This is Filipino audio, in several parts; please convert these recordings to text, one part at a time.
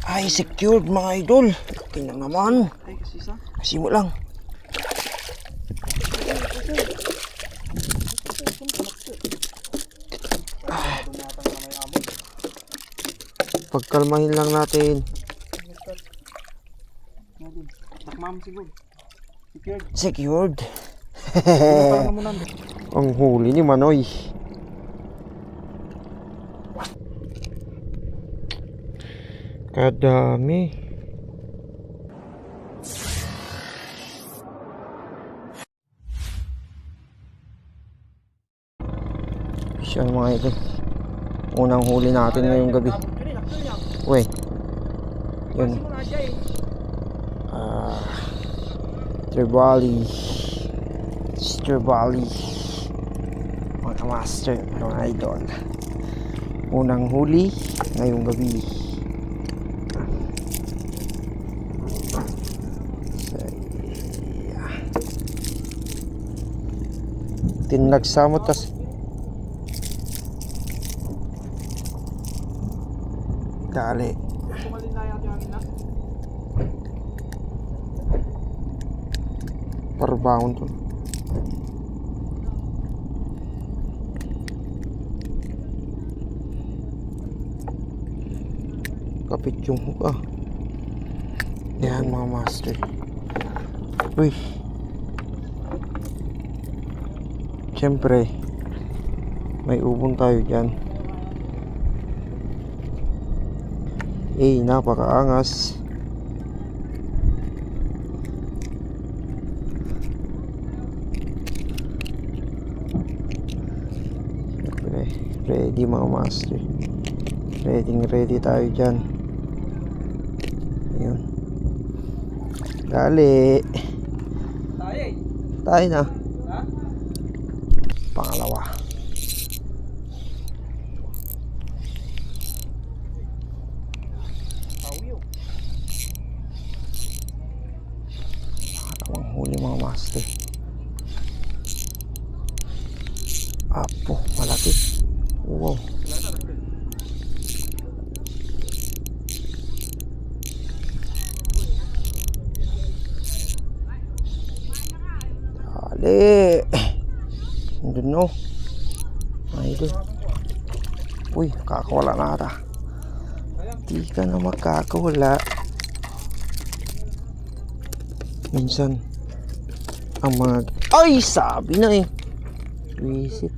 Ay, secured mga idol. Tingnan naman. Ay, kasi isa. Kasi mo lang. Pagkalmahin lang natin. Takmam siguro. Secured. Secured. Parang namunan. Ang huli ni Manoy. Kadami. Siya mga idol. Unang huli natin ngayong gabi. Uy. Yun. Trevally. Trevally. Mga master, mga idol. Unang huli ngayong gabi. Tinagsamot tas dali. Per bound to. Kapit yung hook ah. Yan mga master. Uy. Siyempre may ubon tayo dyan. Napakaangas. Siyempre ready mga master. Ready tayo dyan. Ayun. Dali. Tayo na. Pangalawa. Pangalawang huli mga master. Apo, malaki. Wow. Dali. Andun no. Idol. Uy, kakawala na ata. Di ka na makakawala. Minsan ang mga ay sabi na eh. Visit.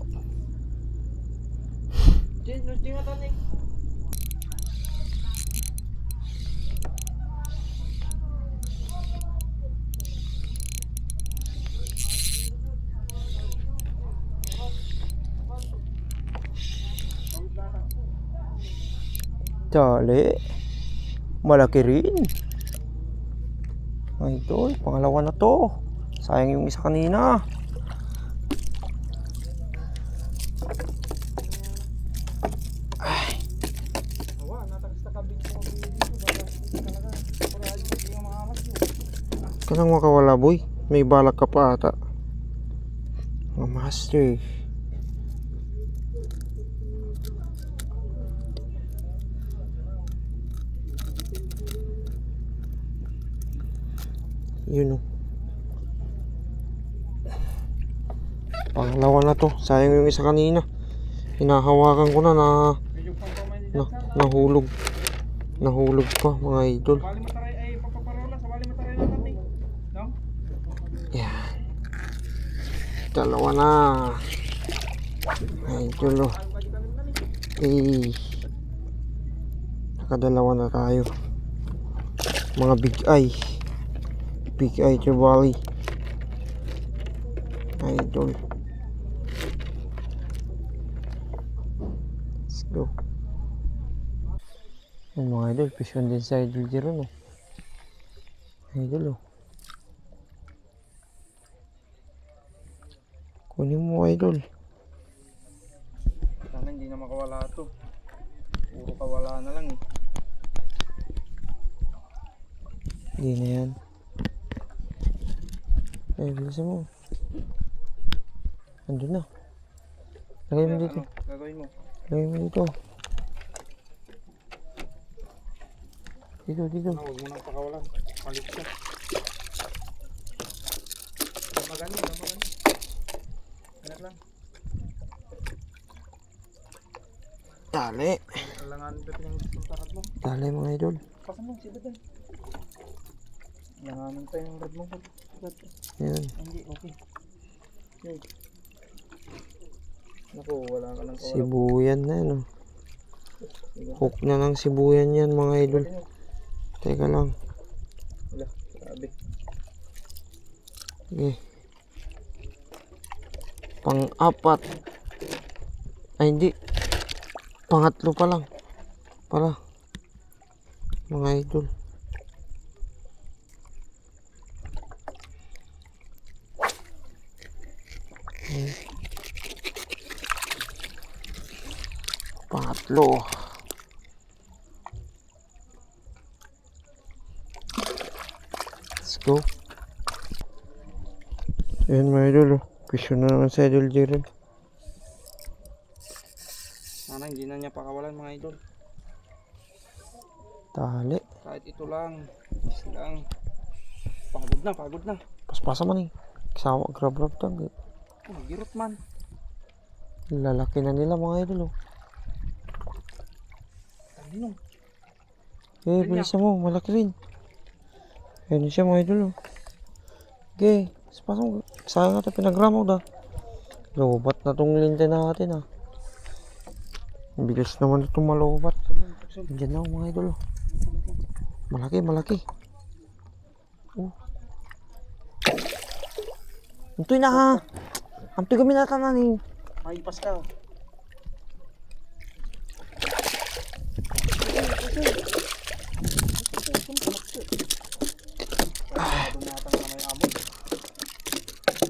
Dali. Malaki rin. Idol, pangalawa na to. Sayang yung isa kanina. Ay. Kanang makawala boy. May balak ka pa ata. Mga master. Yun o. Pangalawa na to. Sayang yung isa kanina. Hinahawakan ko na nahulog. Nahulog pa mga idol. Yan. Dalawa na. Idol o. Nakadalawa na tayo. Mga big eye. Big eye Trevally. Idol. Let's go. Yung mga idol, pisyon din sa idol dito no. Idol oh. Kunin mo idol. Sana hindi na makawala ito. Puro kawala na lang eh. Hindi na yan. Ay, bilisan mo. Andun na. Lagay mo dito. Ano gagawin mo? Lagay mo dito. Dito. Huwag mo nang pakawalan. Palit siya. Damagan. Anak lang. Dali. Alangan pa pinang takat mo. Dali mga idol. Pasan mo, sila dyan. Alanganin pa yung rod mo. Yan. Hindi, okay. Okay. Naku, wala ka nang kawalan. Sibuyan na yan. Oh. Hook na ng sibuyan yan mga idol. Teka lang. Wala, grabe. Okay. Pang-apat. Ay hindi. Pangatlo pa lang. Pala. Mga idol. Okay. Pangatlo. Let's go. Ayan mga idol. Pisyo na naman sa idol Jiren. Sana hindi na niya pakawalan mga idol. Tali. Kahit ito lang. Lang. Pagod na. Paspasa man eh. Kasama grab tag. Oh, girot man. Lalaki na nila mga idol. Oh. Talinong. Eh, bilisan mo. Malaki rin. Ayan siya mga idol. Oh. Okay. Paspasa mo. Sayang natin pinagramaw da. Lobat na tong linte natin ah. Bilis naman itong malobat. Diyan na mga idol. Oh. Malaki. Oh. Antoy na ha. Antoy kami natananin. Maipas ka.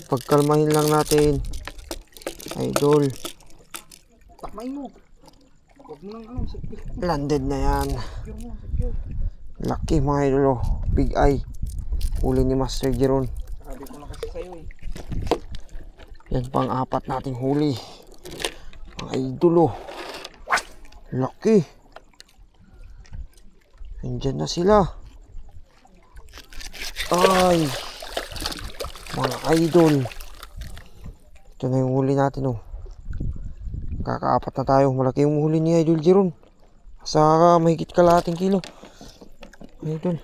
Pagkalmahin lang natin. Idol. Takmay mo. Huwag mo nang secure. Landed na yan. Secure. Laki mga idol. Oh. Big eye. Uli ni Master Jeron. Sabi ko na kasi sa'yo eh. Yan pang apat nating huli. Mga idol. Oh. Laki. Nandyan na sila. Ay. Mga idol. Ito na yung huli natin. Oh. Kakaapat na tayo. Malaki yung huli ni Idol Jeron. Sa mahigit kalahating kilo. Idol.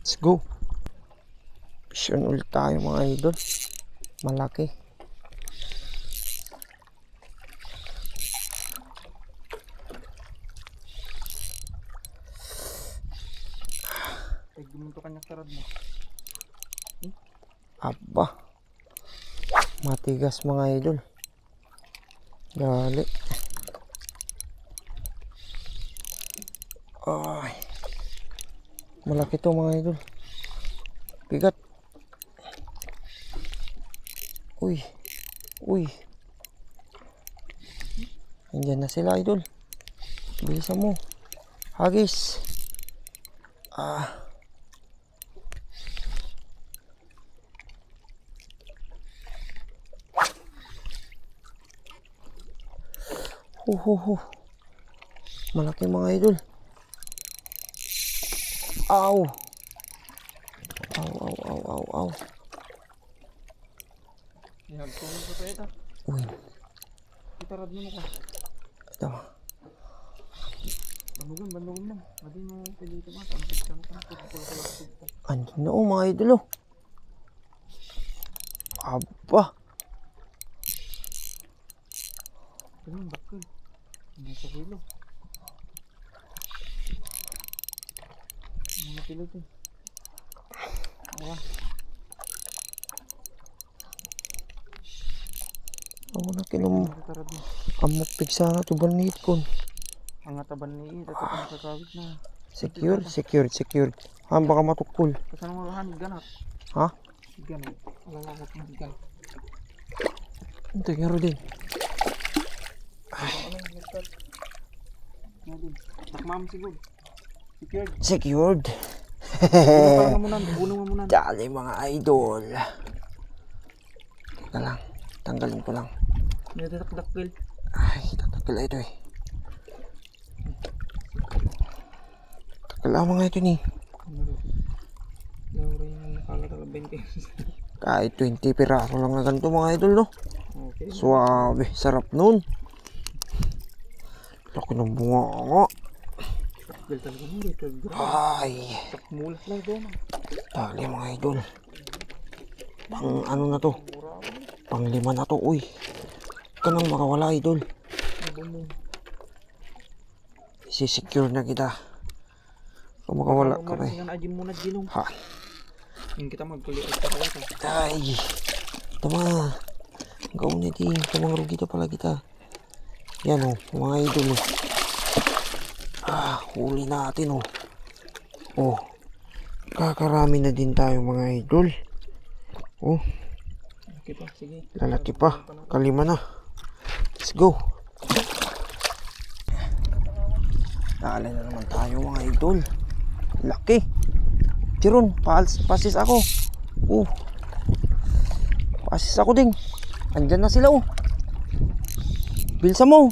Let's go. Mission ulit tayo mga idol. Malaki. Pag gumunto kanya sarad mo. Aba. Matigas mga idol. Dali. Ay. Malaki to mga idol. Bigat. Uy. Nandiyan na sila idol. Bilisan mo. Hagis. Malaki mga idol. Aw. Aw. Ihagtungin ko tayo ito. Uy. Itarad mo ka. Ito. Bandugan mo. Madi mo dito mga tampit ka mo. Andun na mga idol. Aba. Ganun, bakal. Nasa kilo. Mga kilo ito. Wala. Ako na kilom. Itarad mo. Amok pigsana to banit kon. Ang ataban ni ito ito nakakawit na. Secured. Baka matukol. Kasan mo lahan, ganat. Ha? Ganat. Wala lakot na ganat. Ito nga din. Takmam siguro. Secured. Secured. Bunong mo muna. Dali mga idol. Teka lang. Tanggalin ko lang. May dakdakil. Ay, tatakil ito eh. Takil mga ito ni. Laura yung nakalaga 20. Kahit 20 piraso lang na ganito mga idol, no? Okay. Suwabe, sarap nun. Laki ng bunga nga. Dakdakil talaga mo dito. Ay, Mulat lang doon. dali mga idol. Pang ano na to? Pang 5 na to, uy. Kanang makawala idol. Isisecure na kita. Kung makawala ka pa eh. Nga na ajin muna ginong. Ha? Yung kita magkuliit ka pala ka. Ay, tama. Gawin natin. Tamang rugi to pala kita. Yan o, mga idol o. Ah, huli natin o. Oh, kakarami na din tayo mga idol. Oh, Okay pa, sige. lalaki pa. Kalima na. Let's go. Dali na naman tayo mga idol. Laki. Tiron, pasis ako. Oh. Pasis ako ding. Andyan na sila oh. Bilsa mo.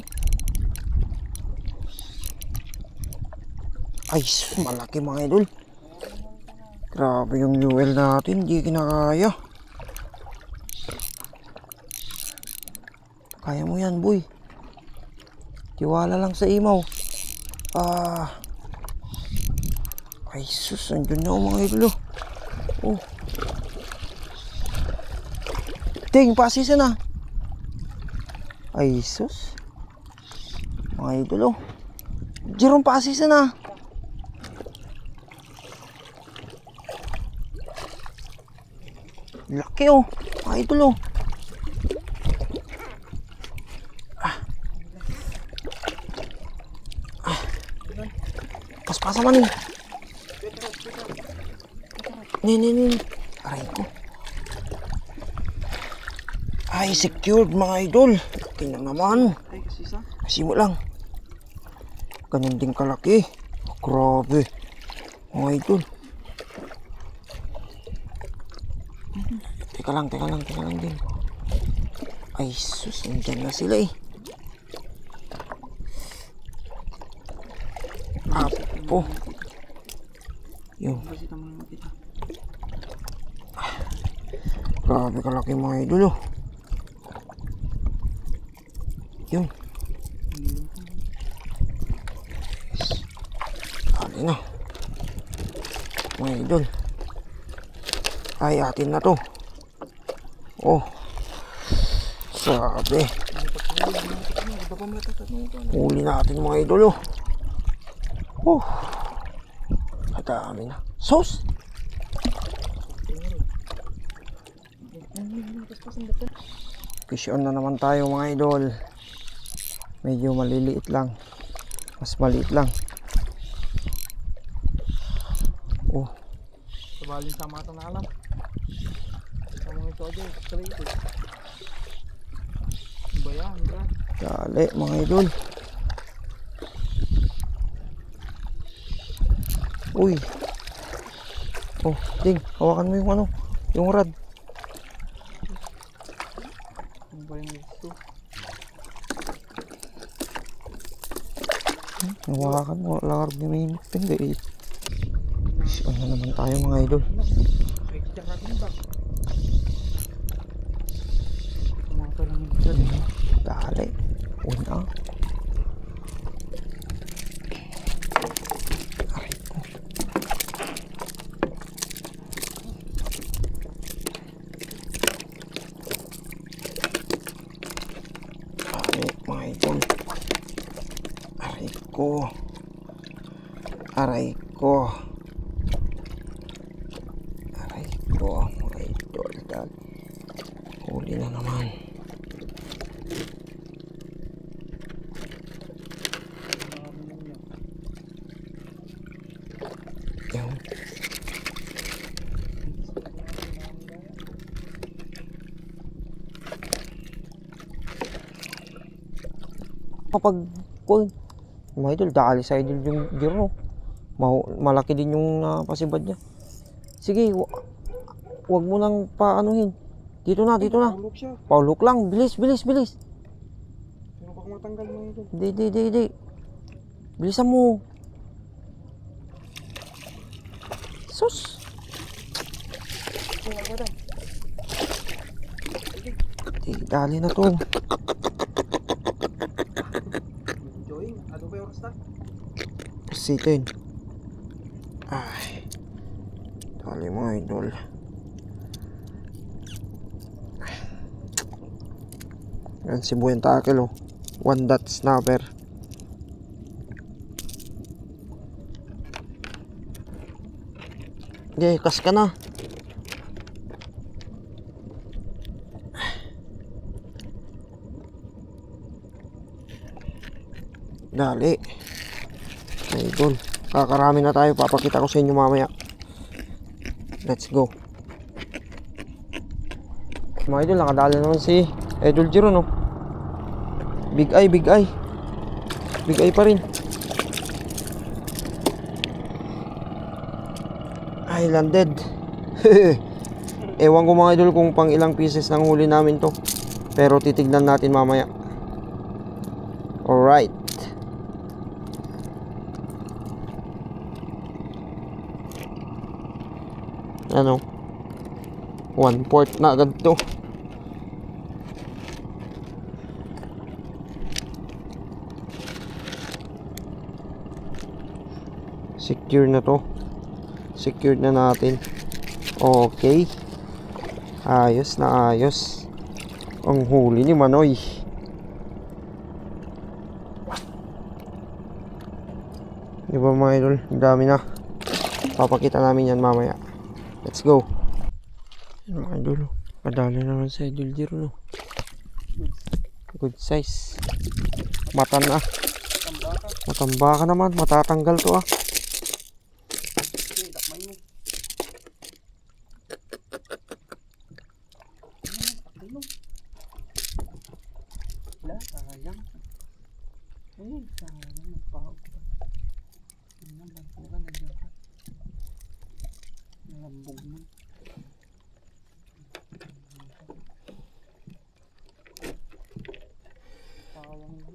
Ay, malaki mga idol. Grabe yung UL natin, hindi kinakaya. Kaya mo yan, boy. Tiwala lang sa imaw. Ah. Ay, sus, andyan na mga idol. Oh. Ting, pasisan na. Ay, sus. Mga idol, oh. Jerome, pasisan na. Laki, oh. Mga idol, oh. Pas-pasa man eh. Nin. Aray ko. Ay, secured mga idol. Tingnan naman. Ay, kasi sa? Kasi mo lang. Ganun din kalaki. Grabe. Mga idol. Teka lang din. Ay, sus. Nandyan na sila eh. Apo. Yun. Kasi tama naman kita. Grabe kalaki mga idol oh. Yun. Dali na. Mga idol. Ay, atin na to. Oh. Sabi. Huli natin mga idol oh. Oh. Kadami na. Sos. Fish on na naman tayo mga idol. Medyo maliliit lang. Mas maliit lang. Oh. Sabalin sama ito na alam. Sa mga ito aja, straight eh. Bayan, bro. Dali mga idol. Uy. Oh, Ding, hawakan mo yung ano, yung rod. Ano ba yung ito? Hawakan mo, larg ni may hindi eh. Ano naman tayo mga idol. Ay, tiyak natin ba? Kumaka lang yung isa. Dali. Uy na. Aray ko. Dali mga idol. Aray ko. Aray ko. Aray ko mga idol. Dali. Huli na naman. Yan. Kapag mga idol, dali sa idol yung gear no. Malaki din yung napasibad niya. Sige, wag mo nang paanuhin. Dito na. Tulog siya. Paulok lang, bilis. Bilis Baka matanggal mo ito. Di. Bilisan mo. Sus. Di, dali na to. Enjoying. Ano ba yung oras na? Sitin. Ay. Dali mo, idol. Yan si Bueng Tackle, oh. 1 dot snapper. Okay, kas ka na. Dali. Idol. Kakarami na tayo. Papakita ko sa inyo mamaya. Let's go. Mga idol, nakadali naman si Idol Jiro, no? Big eye. Big eye pa rin. Ay, landed. Ewan ko mga idol kung pang ilang pieces ng huli namin to. Pero titignan natin mamaya. Alright. Ano? 1/4 na agad to. Secure na to. Secured na natin. Okay. Ayos na ayos. Ang huli ni Manoy. Diba mga idol? Ang dami na. Papakita namin yan mamaya. Let's go. Yan mga idol. Padali naman sa Idol Jiro, no? Good size. Mata na. Matamba ka naman. Matatanggal to, ah. Wala, sayang. Ay, sayang. Nagpahog pa. Nalambog ka, nandiyan ka. Nalambog mo. Sayang yun.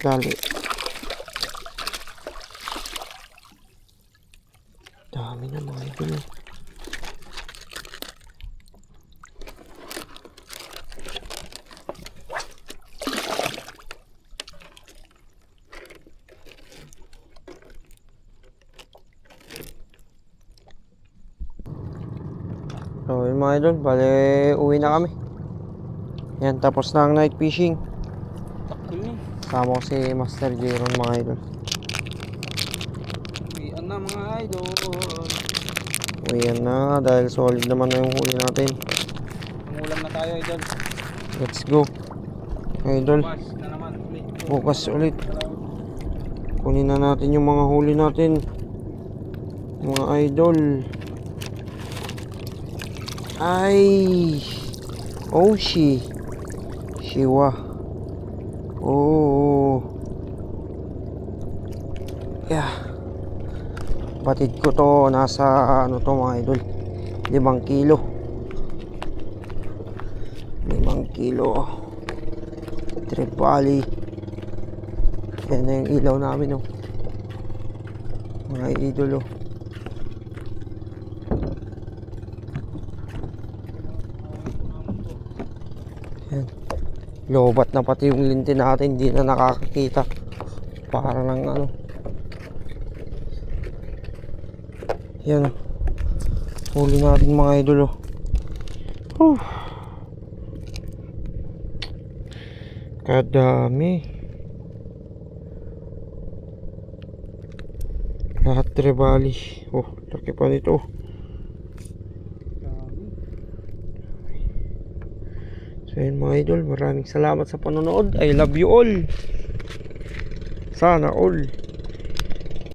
Dali. Dami na mga idol. So yun mga idol, bale uwi na kami. Yan, tapos na ang night fishing. Takil ni. Sama ko si Master Jeron mga idol. Iyan na mga idol. Uwian na dahil solid naman na yung huli natin. Pangulam na tayo idol. Let's go. Idol, Bukas na naman. bukas ulit. Kunin na natin yung mga huli natin. Mga idol. Ay. Oh, Shiwa. Oh. Yeah. Batid ko to, nasa ano to mga idol, 5 kilo. 5 kilo. Trevally. Yan na yung ilaw namin, oh. Mga idol, oh. Yan. Lobat na pati yung linti natin, hindi na nakakakita. Para ng ano. Yan. Huli natin mga idol, oh. Whew. Kadami. Lahat trevally. Oh, laki pa nito. So yun mga idol, maraming salamat sa panonood. I love you all. Sana all.